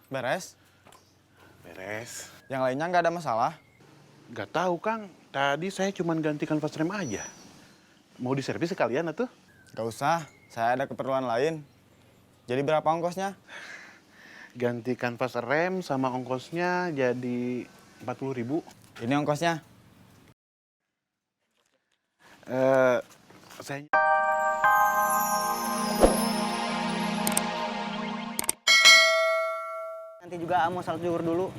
Beres? Beres. Yang lainnya nggak ada masalah? Nggak tahu, Kang. Tadi saya cuma ganti kanvas rem aja. Mau diservis sekalian atuh? Nggak usah, saya ada keperluan lain. Jadi berapa ongkosnya? Ganti kanvas rem sama ongkosnya jadi 40.000. Ini ongkosnya. Saya... Nanti juga mau salat zuhur dulu.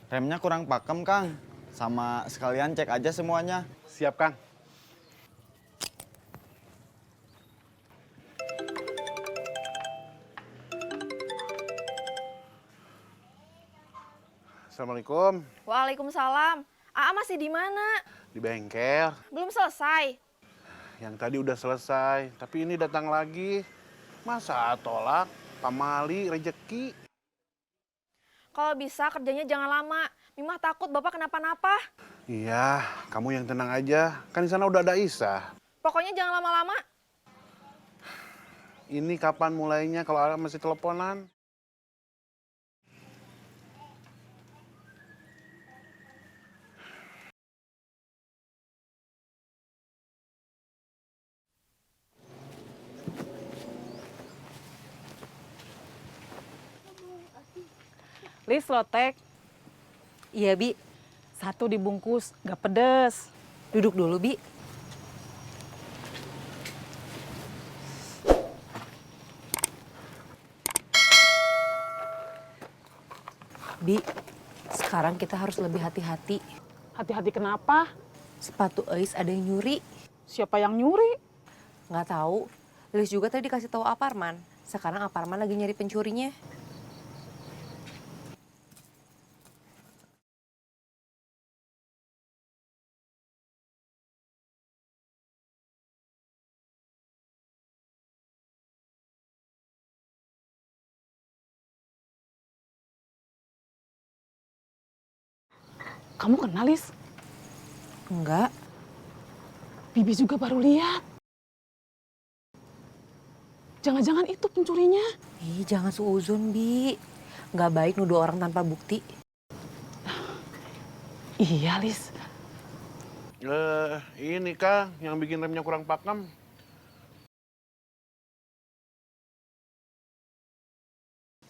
Remnya kurang pakem, Kang. Sama sekalian cek aja semuanya. Siap, Kang. Assalamualaikum. Waalaikumsalam. Aa masih di mana? Di bengkel. Belum selesai. Yang tadi udah selesai, tapi ini datang lagi. Masa tolak, pamali, rejeki. Kalau bisa kerjanya jangan lama. Mimah takut bapak kenapa-napa. Iya, kamu yang tenang aja. Kan di sana udah ada Isa. Pokoknya jangan lama-lama. Ini kapan mulainya kalau Ara masih teleponan? Lis, lotek. Iya, Bi. Satu dibungkus, nggak pedes. Duduk dulu, Bi. Bi, sekarang kita harus lebih hati-hati. Hati-hati kenapa? Sepatu Ais ada yang nyuri. Siapa yang nyuri? Nggak tahu. Lilis juga tadi dikasih tahu Aparman. Sekarang Aparman lagi nyari pencurinya. Kamu kenal, Lis? Enggak. Bibi juga baru lihat. Jangan-jangan itu pencurinya. Ih, jangan suuzon, Bi. Nggak baik nuduh orang tanpa bukti. Iya, Lis. Ini Kang, yang bikin remnya kurang pakem.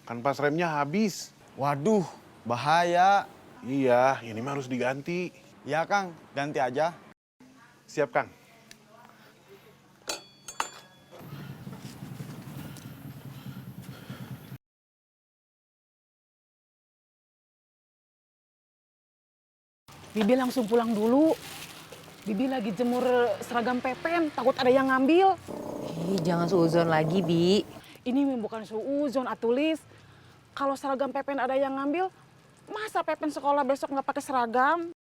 Kanvas remnya habis. Waduh, bahaya. Iya, ini mah harus diganti. Ya, Kang, ganti aja. Siap, Kang. Bibi langsung pulang dulu. Bibi lagi jemur seragam pepen, takut ada yang ngambil. Ih, jangan suuzon lagi, Bi. Ini bukan suuzon, atulis. Kalau seragam pepen ada yang ngambil, masa pepen sekolah besok nggak pakai seragam?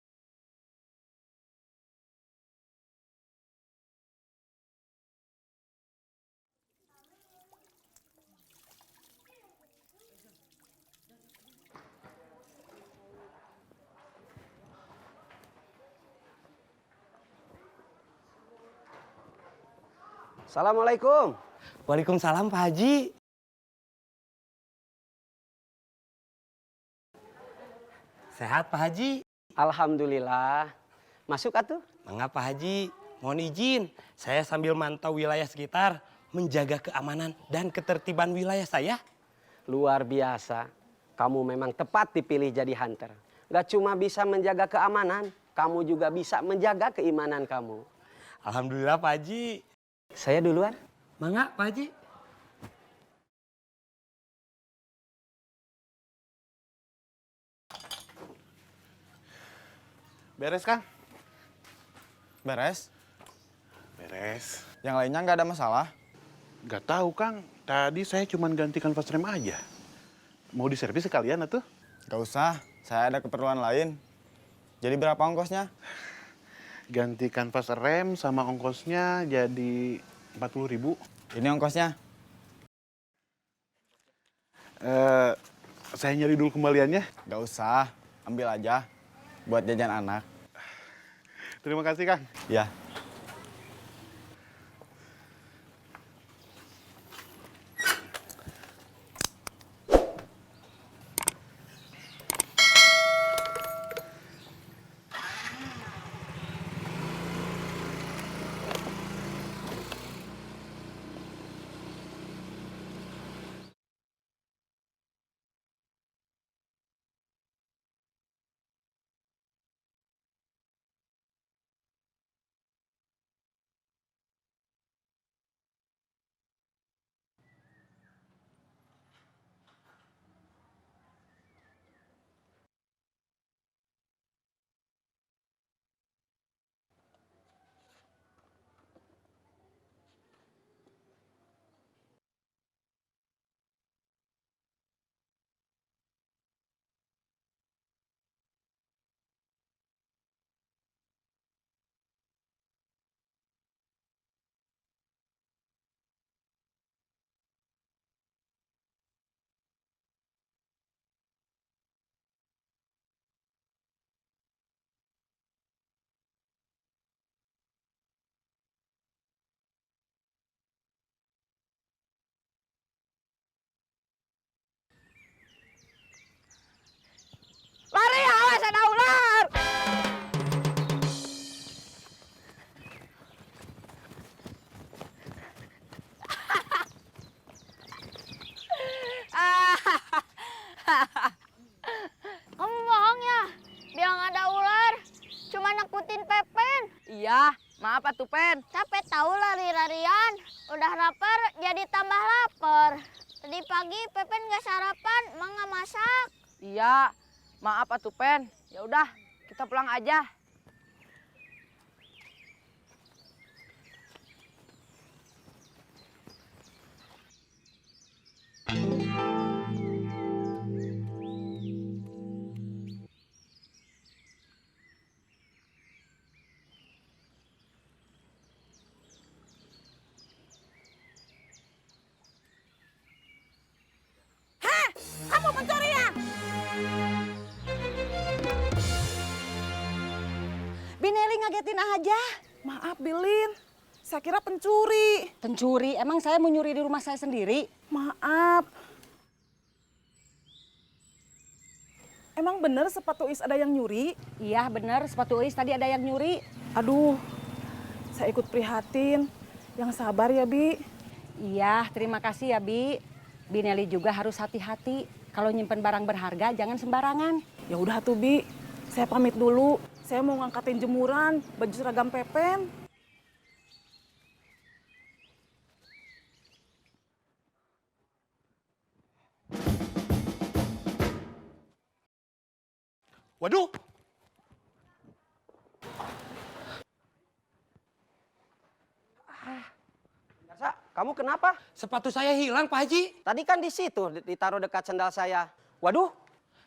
Assalamualaikum. Waalaikumsalam Pak Haji. Sehat Pak Haji? Alhamdulillah. Masuk atuh? Mangga Pak Haji, mohon izin. Saya sambil mantau wilayah sekitar, menjaga keamanan dan ketertiban wilayah saya. Luar biasa. Kamu memang tepat dipilih jadi hunter. Gak cuma bisa menjaga keamanan, kamu juga bisa menjaga keimanan kamu. Alhamdulillah Pak Haji. Saya duluan. Mangga Pak Haji. Beres, Kang? Beres? Beres. Yang lainnya nggak ada masalah? Nggak tahu, Kang. Tadi saya cuma ganti kanvas rem aja. Mau diservis sekalian atuh? Nggak usah, saya ada keperluan lain. Jadi berapa ongkosnya? Ganti kanvas rem sama ongkosnya jadi 40.000. Ini ongkosnya. Saya nyari dulu kembaliannya. Gak usah, ambil aja. Buat jajan anak. Terima kasih, Kang. Ya. Lari, awas ada ular! Kamu bohong ya? Bilang ada ular. Cuma nakutin Pepen. Iya, maaf atuh Pen. Capek tahu lari-larian. Udah lapar jadi tambah lapar. Tadi pagi Pepen nggak sarapan, emang nggak masak. Iya, maaf atuh Pen. Ya udah, kita pulang aja. Kamu pencuri ya? Bineli ngagetin aja. Maaf Bilin, saya kira pencuri. Pencuri? Emang saya mau nyuri di rumah saya sendiri? Maaf. Emang bener sepatu Is ada yang nyuri? Iya bener, sepatu Is tadi ada yang nyuri. Aduh, saya ikut prihatin. Yang sabar ya, Bi. Iya, terima kasih ya Bi. Bineli juga harus hati-hati. Kalau nyimpen barang berharga jangan sembarangan. Ya udah tuh, Bi. Saya pamit dulu. Saya mau ngangkatin jemuran, baju seragam Pepen. Waduh, Darsa, kamu kenapa? sepatu saya hilang Pak Haji. Tadi kan di situ, ditaruh dekat sendal saya. Waduh,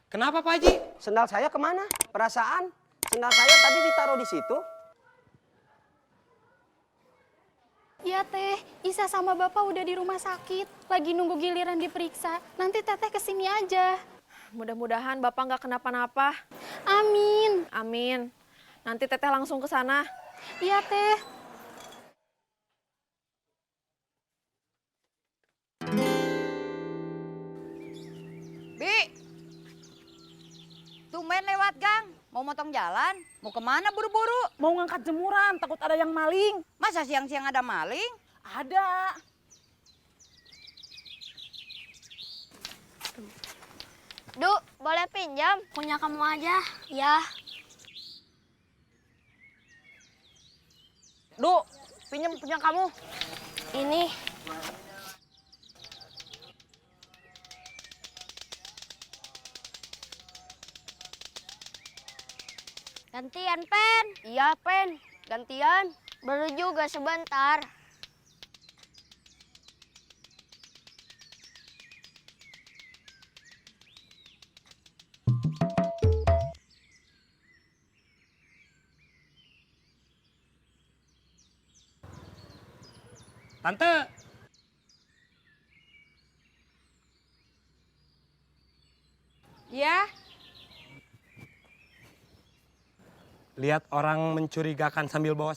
Kenapa Pak Haji? sendal saya kemana? Perasaan, sendal saya tadi ditaruh di situ. Ya Teh, Isa sama Bapak udah di rumah sakit. Lagi nunggu giliran diperiksa. Nanti Teteh kesini aja. Mudah-mudahan Bapak nggak kenapa-napa. Amin. Amin. Nanti Teteh langsung ke sana. Iya Teh. Bi, tumben lewat gang. Mau motong jalan? Mau kemana buru-buru? Mau ngangkat jemuran, takut ada yang maling. Masa siang-siang ada maling? Ada. Du, boleh pinjam? Punya kamu aja. Ya. Du, pinjam punya kamu. Ini. Gantian, Pen. Iya, Pen. Gantian. Baru juga sebentar. Tante, Ya, Lihat orang mencurigakan sambil bawa